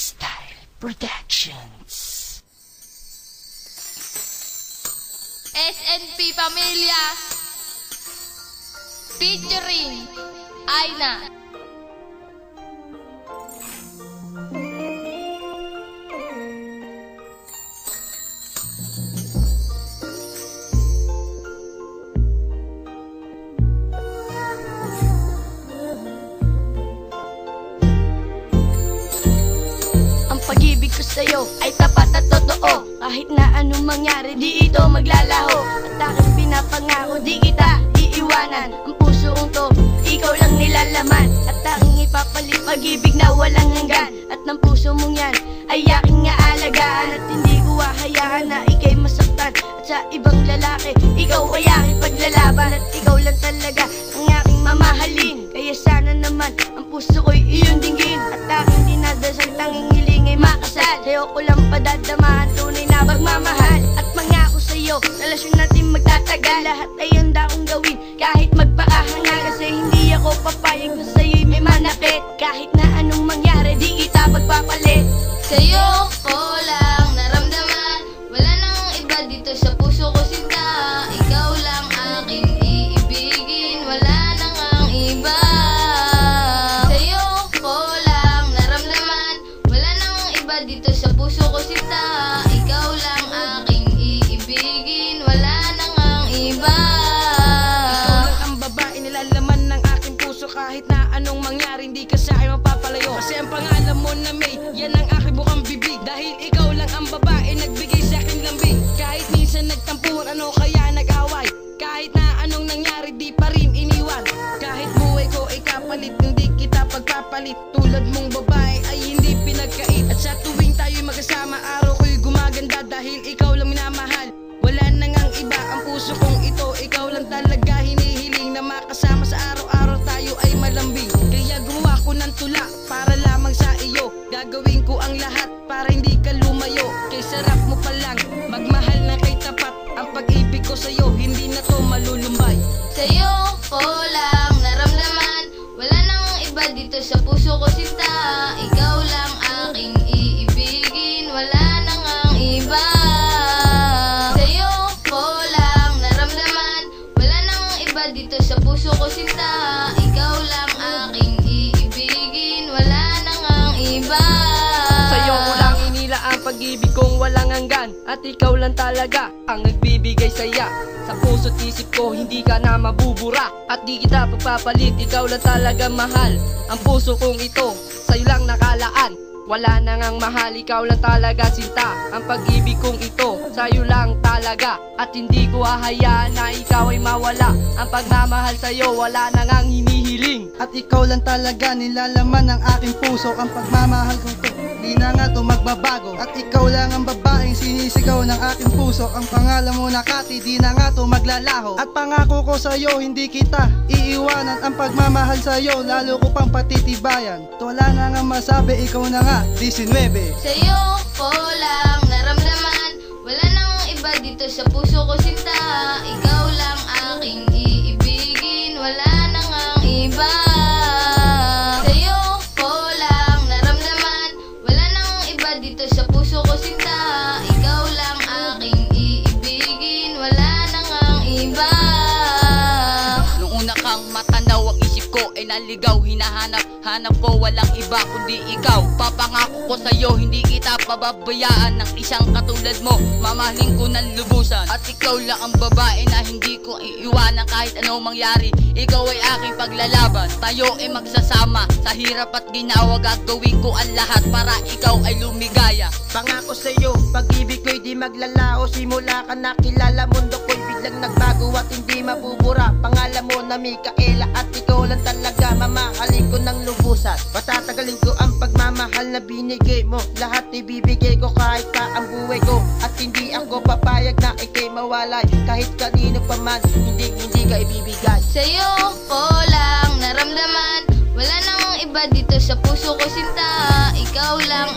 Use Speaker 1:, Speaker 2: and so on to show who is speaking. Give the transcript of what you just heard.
Speaker 1: Style Productions.
Speaker 2: SNP Pamilya featuring Aina.
Speaker 3: Pag-ibig ko sa'yo ay tapat at totoo. Kahit na anong mangyari, di ito maglalaho. At aking pinapangako, di kita iiwanan. Ang puso kong to, ikaw lang nilalaman. At aking ipapalit pag-ibig na walang hanggan. At ng puso mong yan ay aking aalagaan. At hindi ko hahayaan na ika'y masaktan. At sa ibang lalaki, ikaw ay aking paglalaban. At ikaw lang talaga ang aking mamahalin. Kaya sana naman ang puso ko'y iyong dinggin. At aking dinadasal tanging hiling ay makasal. Sa'yo ko lang padadamahan, tunay na pagmamahal. At mangako sa'yo, relasyon natin magtatagal. Lahat ay handa kong gawin, kahit magpakahanga. Kasi hindi ako papayag na sa'yo'y may manakit. Kahit na anong mangyari, di kita pagpapalit.
Speaker 2: Sa'yo ko lang naramdaman, wala nang iba dito sa puso ko sinta. Ikaw lang aking iibigin, wala nang ang iba. Sa'yo ko lang naramdaman, wala nang iba dito sa puso ko sinta. Ikaw lang aking iibigin, wala nang ang iba.
Speaker 3: Ikaw lang ang babae nilalaman ng aking puso. Kahit na anong mangyari, hindi ka sa akin mapapalayo. Kasi ang pangalan mo na May, yan ang aking bukang bibig. Dahil ikaw lang ang babae nagbigay sa aking lambing. Kahit minsan nagtampuhan, ano kaya nag-away. Kahit na anong nangyari, di pa rin iniwan. Kahit buhay ko ay kapalit, hindi kita pagpapalit. Tulad mong babae ay hindi pinagkait. At sa tuwing tayo'y magkasama, araw ko'y gumaganda. Dahil ikaw lang minamahal, wala nang ang iba. Ang puso kong ito, ikaw lang talaga hinihiling. Na makasama sa araw-araw tayo ay malambing. Kaya gumawa ko ng tula para lamang sa iyo. Gagawin ko ang lahat para hindi ka lumayo. Kay sarap mo pa lang magmahal na kay tapat. Ang pag-ibig ko sa'yo, hindi na to malulumbay.
Speaker 2: Sa'yo ko lang naramdaman, wala nang iba dito sa puso ko sinta. Ikaw lang aking iibigin, wala nang ang iba. Sa'yo ko lang naramdaman, wala nang iba dito sa puso ko sinta. Ikaw lang aking iibigin, wala nang ang iba.
Speaker 3: Sa'yo ko lang inila ang pag-ibig kong walang hanggan. At ikaw lang talaga ang nagbibigay saya. Sa puso't isip ko hindi ka na mabubura. At di kita pagpapalit, ikaw lang talaga mahal. Ang puso kong ito, sa'yo lang nakalaan. Wala na ngang mahal, ikaw lang talaga sinta. Ang pag-ibig kong ito, sa'yo lang talaga. At hindi ko hahayaan na ikaw ay mawala. Ang pagmamahal sa'yo, wala na ngang hinihiling.
Speaker 4: At ikaw lang talaga nilalaman ng aking puso. Ang pagmamahal ko to, di na nga to magbabago. At ikaw lang ang babaeng sinisigaw ng aking puso. Ang pangalan mo na Kati, di na nga to maglalaho. At pangako ko sa'yo, hindi kita iiwanan. Ang pagmamahal sa'yo, lalo ko pang patitibayan. Wala na nga masabi, ikaw na nga 19.
Speaker 2: Sa'yo ko lang naramdaman, wala nang iba dito sa puso ko sinta. Ikaw lang aking iibigin, wala nang ang iba. Sa'yo ko lang naramdaman, wala nang iba dito sa puso ko sinta. Ikaw lang aking iibigin, wala nang ang iba.
Speaker 5: Nung una kang matanaw, ang isip ko ay naligaw. Hanap ko walang iba kundi ikaw. Papangako ko sa'yo, hindi kita pababayaan. Ng isang katulad mo, mamahalin ko ng lubusan. At ikaw lang ang babae na hindi ko iiwanan kahit anong mangyari. Ikaw ay aking paglalaban, tayo ay magsasama. Sa hirap at ginawa, gagawin ko ang lahat para ikaw ay lumigaya.
Speaker 6: Pangako sa'yo, pag-ibig ko'y di maglalaho. Simula ka nakilala, mundo ko'y biglang nagbago at hindi mabubura. Pangalan mo na Micaela at ikaw lang talaga mamahalin ko ng lubusan. Patatagalin ko ang pagmamahal na binigay mo. Lahat ibibigay ko kahit pa ang buhay ko. At hindi ako papayag na ikay mawalay. Kahit kanino pa man, hindi ka ibibigay.
Speaker 2: Sa'yo ko lang naramdaman, wala nang iba dito sa puso ko sinta. Ikaw lang